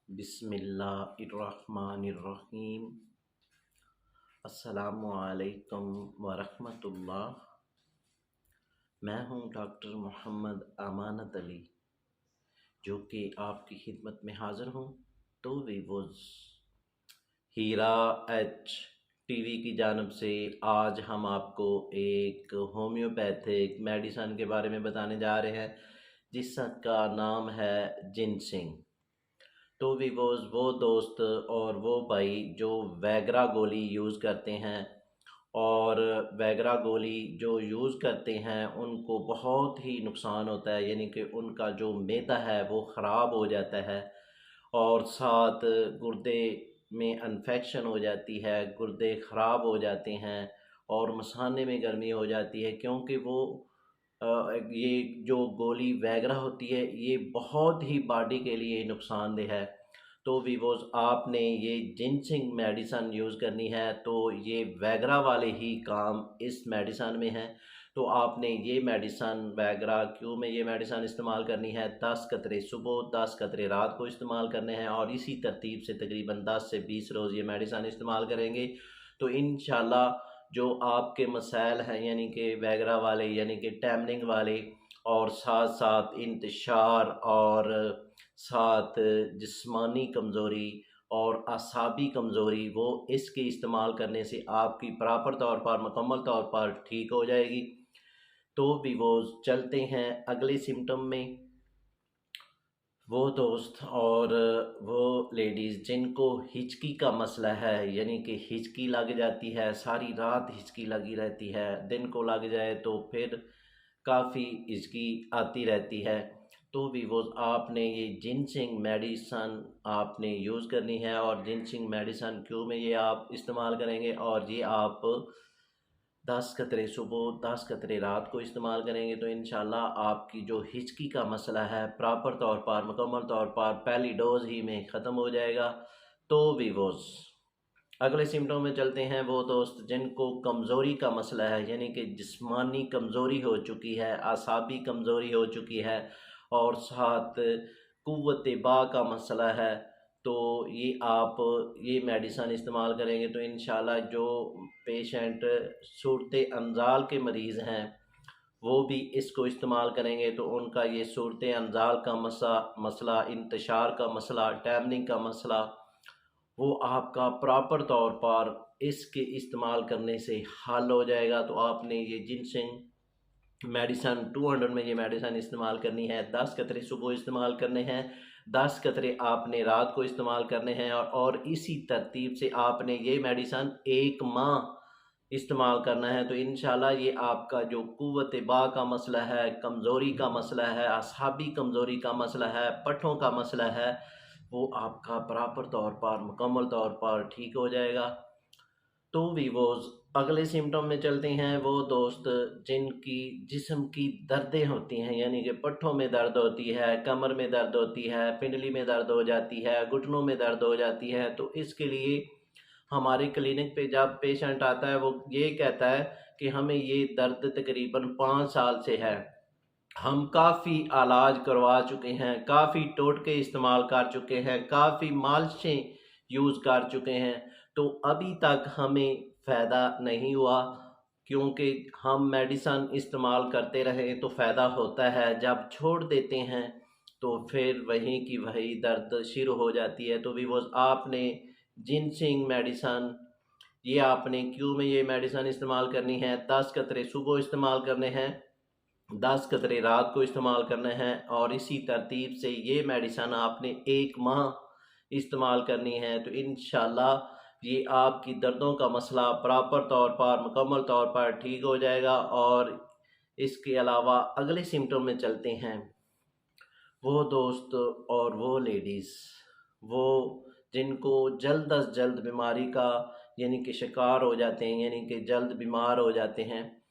बिस्मिल्लाहिर्रहमानिर्रहीम। अस्सलामुअलैकुम वरहमतुल्लाह। मैं हूँ डॉक्टर मोहम्मद अमानत अली, जो कि आपकी खिदमत में हाज़िर हूँ। तो वीवोज़ हीरा एच टीवी की जानब से आज हम आपको एक होम्योपैथिक मेडिसन के बारे में बताने जा रहे हैं, जिसका नाम है जिनसिंग। तो वीवोज़ वो दोस्त और वो भाई जो वैगरा गोली यूज़ करते हैं और वैगरा गोली जो यूज़ करते हैं उनको बहुत ही नुकसान होता है, यानी कि उनका जो मैदा है वो ख़राब हो जाता है और साथ गुर्दे में इन्फेक्शन हो जाती है, गुर्दे ख़राब हो जाते हैं और मसाने में गर्मी हो जाती है, क्योंकि वो ये जो गोली वैगरा होती है ये बहुत ही बॉडी के लिए नुकसानदेह है। तो वीवोज़ आपने ये जिनसिंग मेडिसन यूज़ करनी है तो ये वैगरा वाले ही काम इस मेडिसन में है। तो आपने ये मेडिसन वैगरा क्यों में ये मेडिसन इस्तेमाल करनी है, 10 कतरे सुबह 10 कतरे रात को इस्तेमाल करने हैं और इसी तरतीब से तकरीबन 10 से 20 रोज़ ये मेडिसन इस्तेमाल करेंगे तो इंशाल्लाह जो आपके मसाइल हैं, यानी कि वैगरा वाले, यानी कि टैमरिंग वाले, और साथ साथ इंतशार और साथ जिस्मानी कमज़ोरी और असाबी कमज़ोरी, वो इसके इस्तेमाल करने से आपकी प्रॉपर तौर पर मुकम्मल तौर पर ठीक हो जाएगी। तो भी वो चलते हैं अगले सिम्टम में। वो दोस्त और वो लेडीज़ जिनको हिचकी का मसला है, यानी कि हिचकी लग जाती है, सारी रात हिचकी लगी रहती है, दिन को लग जाए तो फिर काफ़ी हिचकी आती रहती है, तो भी वो आपने ये जिनसिंग मेडिसन आपने यूज़ करनी है। और जिनसिंग मेडिसन क्यों में ये आप इस्तेमाल करेंगे, और ये आप 10 कतरे सुबह 10 कतरे रात को इस्तेमाल करेंगे तो इंशाल्लाह आपकी जो हिचकी का मसला है प्रॉपर तौर पर मुकम्मल तौर पर पहली डोज ही में ख़त्म हो जाएगा। तो वीवोज़ अगले सिम्टम में चलते हैं। वो दोस्त जिनको कमज़ोरी का मसला है, यानी कि जिस्मानी कमज़ोरी हो चुकी है, आसाबी कमज़ोरी हो चुकी है और साथ कुव्वत बा का मसला है, तो ये आप ये मेडिसन इस्तेमाल करेंगे तो इंशाल्लाह जो पेशेंट सूरत अंजाल के मरीज़ हैं वो भी इसको इस्तेमाल करेंगे तो उनका ये सूरत अंजाल का मसला, इंतशार का मसला, टैमरिंग का मसला, वो आपका प्रॉपर तौर पर इसके इस्तेमाल करने से हल हो जाएगा। तो आपने ये जिनसिंग मेडिसन 200 में ये मेडिसन इस्तेमाल करनी है। 10 कतरे सुबह इस्तेमाल करने हैं, 10 कतरे आपने रात को इस्तेमाल करने हैं और इसी तरतीब से आपने ये मेडिसन 1 माह इस्तेमाल करना है। तो इंशाल्लाह ये आपका जो कुव्वत बा का मसला है, कमज़ोरी का मसला है, असहाबी कमज़ोरी का मसला है, पट्ठों का मसला है, वो आपका प्रॉपर तौर पर मुकम्मल तौर पर ठीक हो जाएगा। तो वीवोज़ अगले सिम्टम में चलते हैं। वो दोस्त जिनकी जिस्म की दर्दें होती हैं, यानी कि पट्ठों में दर्द होती है, कमर में दर्द होती है, पिंडली में दर्द हो जाती है, घुटनों में दर्द हो जाती है, तो इसके लिए हमारे क्लिनिक पे जब पेशेंट आता है वो ये कहता है कि हमें ये दर्द तकरीबन 5 साल से है, हम काफ़ी इलाज करवा चुके हैं, काफ़ी टोटके इस्तेमाल कर चुके हैं, काफ़ी मालिशें यूज़ कर चुके हैं, तो अभी तक हमें फ़ायदा नहीं हुआ। क्योंकि हम मेडिसन इस्तेमाल करते रहे तो फ़ायदा होता है, जब छोड़ देते हैं तो फिर वहीं की वही दर्द शुरू हो जाती है। तो भी वो आपने जिनसिंग मेडिसन ये आपने क्यों में ये मेडिसन इस्तेमाल करनी है। 10 कतरे सुबह इस्तेमाल करने हैं, 10 कतरे रात को इस्तेमाल करने हैं और इसी तरतीब से ये मेडिसन आपने 1 माह इस्तेमाल करनी है। तो इंशाल्लाह ये आपकी दर्दों का मसला प्रॉपर तौर पर मुकम्मल तौर पर ठीक हो जाएगा। और इसके अलावा अगले सिम्टम में चलते हैं। वो दोस्त और वो लेडीज़ वो जिनको जल्द अज जल्द बीमारी का यानी कि शिकार हो जाते हैं, यानी कि जल्द बीमार हो जाते हैं,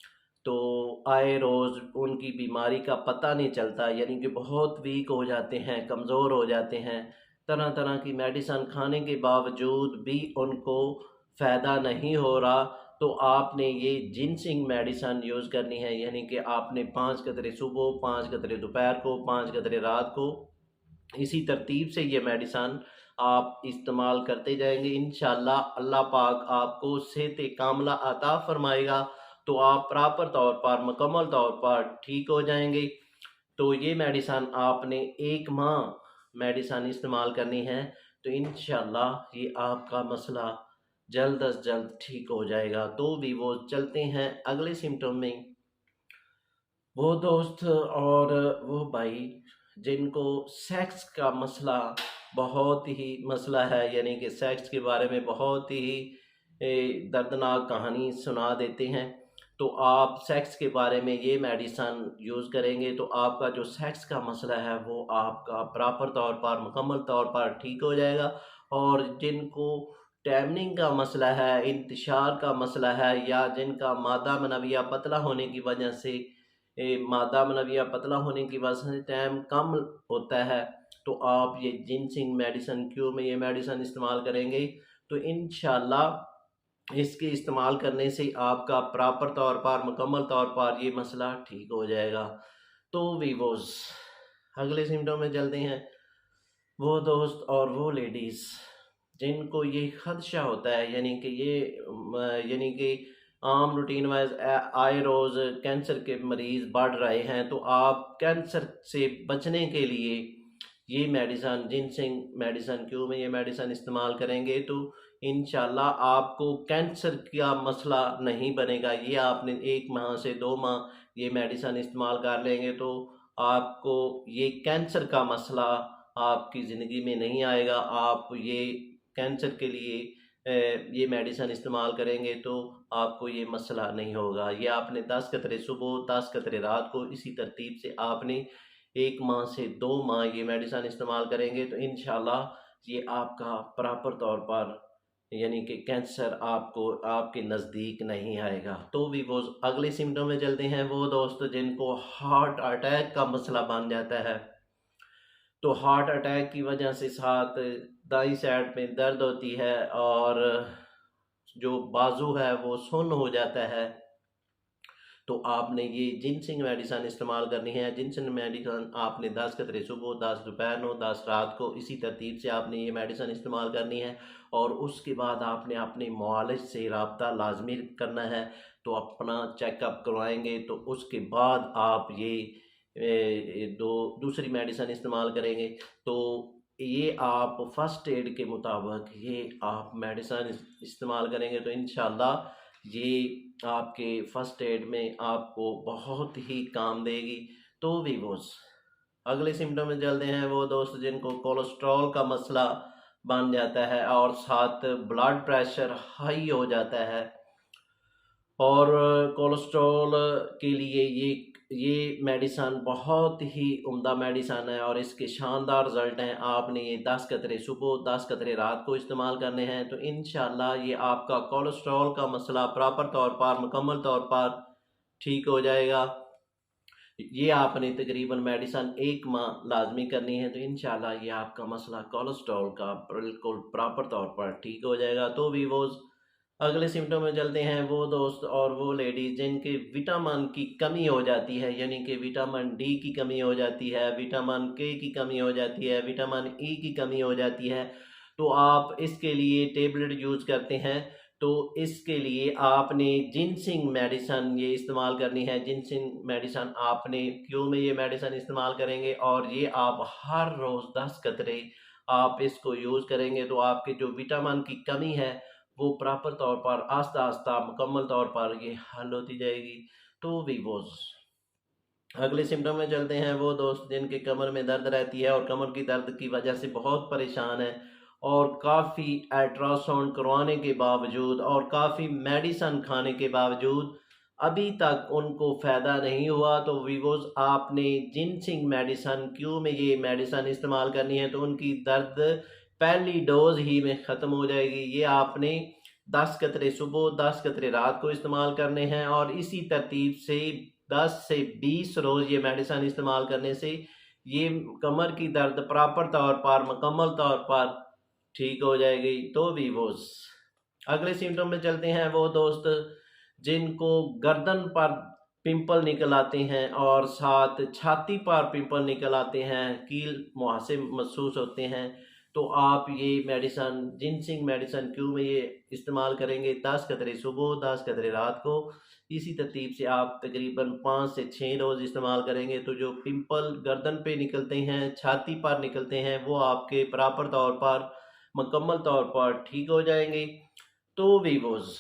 तो आए रोज़ उनकी बीमारी का पता नहीं चलता, यानी कि बहुत वीक हो जाते हैं, कमज़ोर हो जाते हैं, तरह तरह की मेडिसन खाने के बावजूद भी उनको फ़ायदा नहीं हो रहा, तो आपने ये जिनसिंग मेडिसन यूज़ करनी है। यानी कि आपने 5 कतरे सुबह, 5 कतरे दोपहर को, 5 कतरे रात को, इसी तरतीब से ये मेडिसन आप इस्तेमाल करते जाएंगे, इंशाल्लाह अल्लाह पाक आपको सेहत कामला अता फरमाएगा, तो आप प्रॉपर तौर पर मुकम्मल तौर पर ठीक हो जाएंगे। तो ये मेडिसन आपने 1 माह मेडिसन इस्तेमाल करनी है, तो इंशाल्लाह ये आपका मसला जल्द अज जल्द ठीक हो जाएगा। तो भी वो चलते हैं अगले सिम्टम में। वो दोस्त और वो भाई जिनको सेक्स का मसला बहुत ही मसला है, यानी कि सेक्स के बारे में बहुत ही दर्दनाक कहानी सुना देते हैं, तो आप सेक्स के बारे में ये मेडिसन यूज़ करेंगे तो आपका जो सेक्स का मसला है वो आपका प्रॉपर तौर पर मुकम्मल तौर पर ठीक हो जाएगा। और जिनको टैमनिंग का मसला है, इंतशार का मसला है, या जिनका मादा मनविया पतला होने की वजह से मादा मनविया पतला होने की वजह से टाइम कम होता है, तो आप ये जिनसिंग मेडिसन क्यों में ये मेडिसन इस्तेमाल करेंगे तो इंशाल्लाह इसके इस्तेमाल करने से आपका प्रॉपर तौर पर मुकम्मल तौर पर ये मसला ठीक हो जाएगा। तो वीवोज़ अगले सिम्टम में चलते हैं। वो दोस्त और वो लेडीज़ जिनको ये खदशा होता है, यानी कि यानी कि आम रूटीन वाइज आए रोज़ कैंसर के मरीज़ बढ़ रहे हैं, तो आप कैंसर से बचने के लिए ये मेडिसन जिनसिंग मेडिसन क्यों में ये मेडिसन इस्तेमाल करेंगे तो इंशाल्लाह आपको कैंसर का मसला नहीं बनेगा। ये आपने 1 माह से 2 माह ये मेडिसन इस्तेमाल कर लेंगे तो आपको ये कैंसर का मसला आपकी ज़िंदगी में नहीं आएगा। आप ये कैंसर के लिए ये मेडिसन इस्तेमाल करेंगे तो आपको ये मसला नहीं होगा। ये आपने 10 कतरे सुबह 10 कतरे रात को इसी तरतीब से आपने 1 माह से 2 माह ये मेडिसन इस्तेमाल करेंगे तो इंशाल्लाह ये आपका प्रॉपर तौर पर यानी कि कैंसर आपको आपके नज़दीक नहीं आएगा। तो भी वो अगले सिम्टम में चलते हैं। वो दोस्त जिनको हार्ट अटैक का मसला बन जाता है, तो हार्ट अटैक की वजह से साथ दाईं साइड में दर्द होती है और जो बाजू है वो सुन्न हो जाता है, तो आपने ये जिनसिंग मेडिसन इस्तेमाल करनी है। जिनसिंग मेडिसन आपने 10 कतरे सुबह 10 दोपहर को 10 रात को इसी तरतीब से आपने ये मेडिसन इस्तेमाल करनी है। और उसके बाद आपने अपने मुआलिज से रब्ता लाजमी करना है, तो अपना चेकअप करवाएंगे तो उसके बाद आप ये दूसरी मेडिसन इस्तेमाल करेंगे। तो ये आप फर्स्ट एड के मुताबिक ये आप मेडिसन इस्तेमाल करेंगे तो इंशाल्लाह ये आपके फर्स्ट एड में आपको बहुत ही काम देगी। तो भी वो अगले सिम्टम में चलते हैं। वो दोस्त जिनको कोलेस्ट्रॉल का मसला बन जाता है और साथ ब्लड प्रेशर हाई हो जाता है, और कोलेस्ट्रॉल के लिए ये मेडिसन बहुत ही उम्दा मेडिसन है और इसके शानदार रिज़ल्ट हैं। आपने ये 10 कतरे सुबह 10 कतरे रात को इस्तेमाल करने हैं तो इंशाल्लाह ये आपका कोलेस्ट्रॉल का मसला प्रॉपर तौर पर मुकम्मल तौर पर ठीक हो जाएगा। ये आपने तकरीबन मेडिसन 1 माह लाजमी करनी है तो इंशाल्लाह ये आपका मसला कोलेस्ट्रॉल का बिल्कुल प्रॉपर तौर पर ठीक हो जाएगा। तो भी वो अगले सिम्टम में चलते हैं। वो दोस्त और वो लेडीज़ जिनके विटामिन की कमी हो जाती है, यानी कि विटामिन डी की कमी हो जाती है, विटामिन के की कमी हो जाती है, विटामिन ई की कमी हो जाती है, तो आप इसके लिए टेबलेट यूज़ करते हैं। तो इसके लिए आपने जिनसिंग मेडिसन ये इस्तेमाल करनी है। जिनसिंग मेडिसन आपने क्यों में ये मेडिसन इस्तेमाल करेंगे और ये आप हर रोज़ 10 कतरे आप इसको यूज़ करेंगे तो आपके जो विटामिन की कमी है वो प्रॉपर तौर पर आस्ता आस्ता मुकम्मल तौर पर ये हल होती जाएगी। तो भी वो अगले सिम्टम में चलते हैं। वो दोस्त जिनके कमर में दर्द रहती है और कमर की दर्द की वजह से बहुत परेशान है और काफ़ी अल्ट्रासाउंड करवाने के बावजूद और काफ़ी मेडिसन खाने के बावजूद अभी तक उनको फ़ायदा नहीं हुआ, तो वीवोज़ आपने जिनसिंग मेडिसन क्यों में ये मेडिसन इस्तेमाल करनी है तो उनकी दर्द पहली डोज ही में ख़त्म हो जाएगी। ये आपने 10 कतरे सुबह 10 कतरे रात को इस्तेमाल करने हैं और इसी तरतीब से 10 से 20 रोज़ ये मेडिसन इस्तेमाल करने से ये कमर की दर्द प्रॉपर तौर पर मुकम्मल तौर पर ठीक हो जाएगी। तो भी वो अगले सिम्टम में चलते हैं। वो दोस्त जिनको गर्दन पर पिंपल निकल आते हैं और साथ छाती पर पिंपल निकल आते हैं, कील मुहासे महसूस होते हैं, तो आप ये मेडिसन जिनसिंग मेडिसन क्यों में ये इस्तेमाल करेंगे 10 कतरे सुबह 10 कतरे रात को। इसी तरतीब से आप तकरीबन 5 से 6 रोज़ इस्तेमाल करेंगे तो जो पिंपल गर्दन पे निकलते हैं, छाती पर निकलते हैं, वो आपके प्रॉपर तौर पर मुकम्मल तौर पर ठीक हो जाएंगे। तो वीवोज़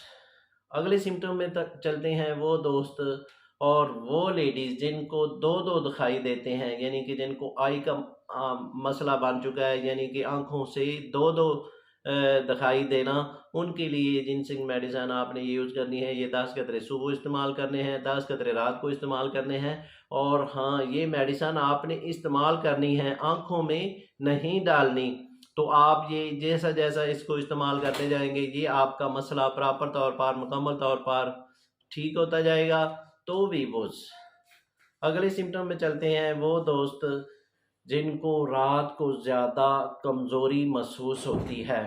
अगले सिम्टम में तक चलते हैं वो दोस्त और वो लेडीज़ जिनको दो दो दिखाई देते हैं, यानी कि जिनको आई का मसला बन चुका है, यानी कि आंखों से दो दो दिखाई देना, उनके लिए जिनसिंग मेडिसन आपने ये यूज़ करनी है। ये 10 कतरे सुबह इस्तेमाल करने हैं, 10 कतरे रात को इस्तेमाल करने हैं। और हाँ, ये मेडिसन आपने इस्तेमाल करनी है, आंखों में नहीं डालनी। तो आप ये जैसा जैसा इसको इस्तेमाल करते जाएंगे ये आपका मसला प्रॉपर तौर पर मुकम्मल तौर पर ठीक होता जाएगा। तो वीवोज़ अगले सिम्टम में चलते हैं वो दोस्त जिनको रात को ज़्यादा कमज़ोरी महसूस होती है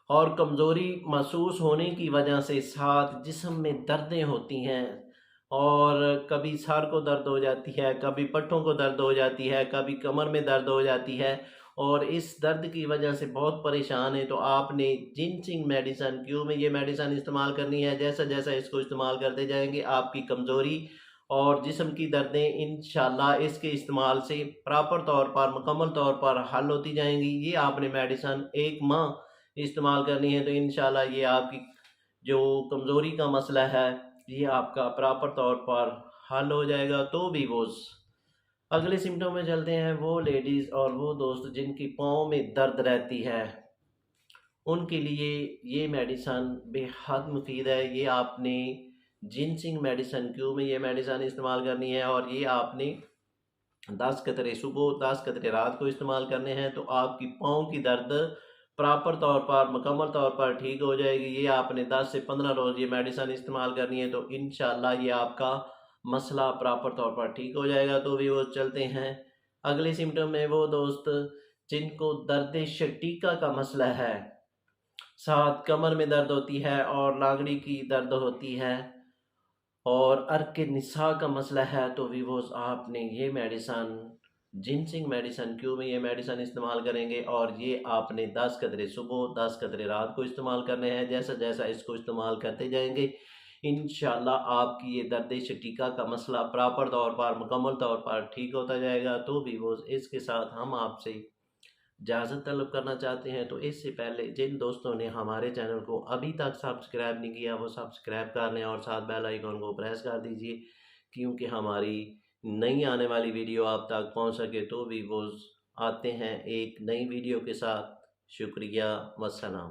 और कमज़ोरी महसूस होने की वजह से साथ जिस्म में दर्दें होती हैं और कभी सर को दर्द हो जाती है, कभी पट्टों को दर्द हो जाती है, कभी कमर में दर्द हो जाती है और इस दर्द की वजह से बहुत परेशान है। तो आपने जिनसिंग मेडिसन क्यों में ये मेडिसन इस्तेमाल करनी है। जैसा जैसा इसको इस्तेमाल करते जाएंगे आपकी कमज़ोरी और जिस्म की दर्दें इंशाल्लाह इसके इस्तेमाल से प्रॉपर तौर पर मुकम्मल तौर पर हल होती जाएंगी। ये आपने मेडिसन 1 माह इस्तेमाल करनी है तो इंशाल्लाह ये आपकी जो कमज़ोरी का मसला है ये आपका प्रॉपर तौर पर हल हो जाएगा। तो वीवोज़ अगले सिम्टम में चलते हैं वो लेडीज़ और वो दोस्त जिनकी पाँव में दर्द रहती है, उनके लिए ये मेडिसन बेहद मुफीद है। ये आपने जिनसिंग मेडिसन क्यों में ये मेडिसन इस्तेमाल करनी है और ये आपने 10 कतरे सुबह 10 कतरे रात को इस्तेमाल करने हैं तो आपकी पाँव की दर्द प्रॉपर तौर पर मुकम्मल तौर पर ठीक हो जाएगी। ये आपने 10 से 15 रोज़ ये मेडिसन इस्तेमाल करनी है तो इंशाल्लाह ये आपका मसला प्रॉपर तौर पर ठीक हो जाएगा। तो भी वो चलते हैं अगले सिम्टम में वो दोस्त जिनको दर्द शटीका का मसला है, साथ कमर में दर्द होती है और लांगड़ी की दर्द होती है और अर्क निसा का मसला है। तो वीवोज़ आपने ये मेडिसन जिनसिंग मेडिसन क्यों में ये मेडिसन इस्तेमाल करेंगे और ये आपने 10 कतरे सुबह 10 कतरे रात को इस्तेमाल करने हैं। जैसा जैसा इसको इस्तेमाल करते जाएंगे इंशाल्लाह आपकी ये दर्द शटीका का मसला प्रॉपर तौर पर मुकम्मल तौर पर ठीक होता जाएगा। तो वीवोज़ इसके साथ हम आपसे इजाज़त तलब करना चाहते हैं। तो इससे पहले जिन दोस्तों ने हमारे चैनल को अभी तक सब्सक्राइब नहीं किया वो सब्सक्राइब कर लें और साथ बेल आइकन को प्रेस कर दीजिए क्योंकि हमारी नई आने वाली वीडियो आप तक पहुंच सके। तो वीवोज़ आते हैं एक नई वीडियो के साथ। शुक्रिया, वस्सलाम।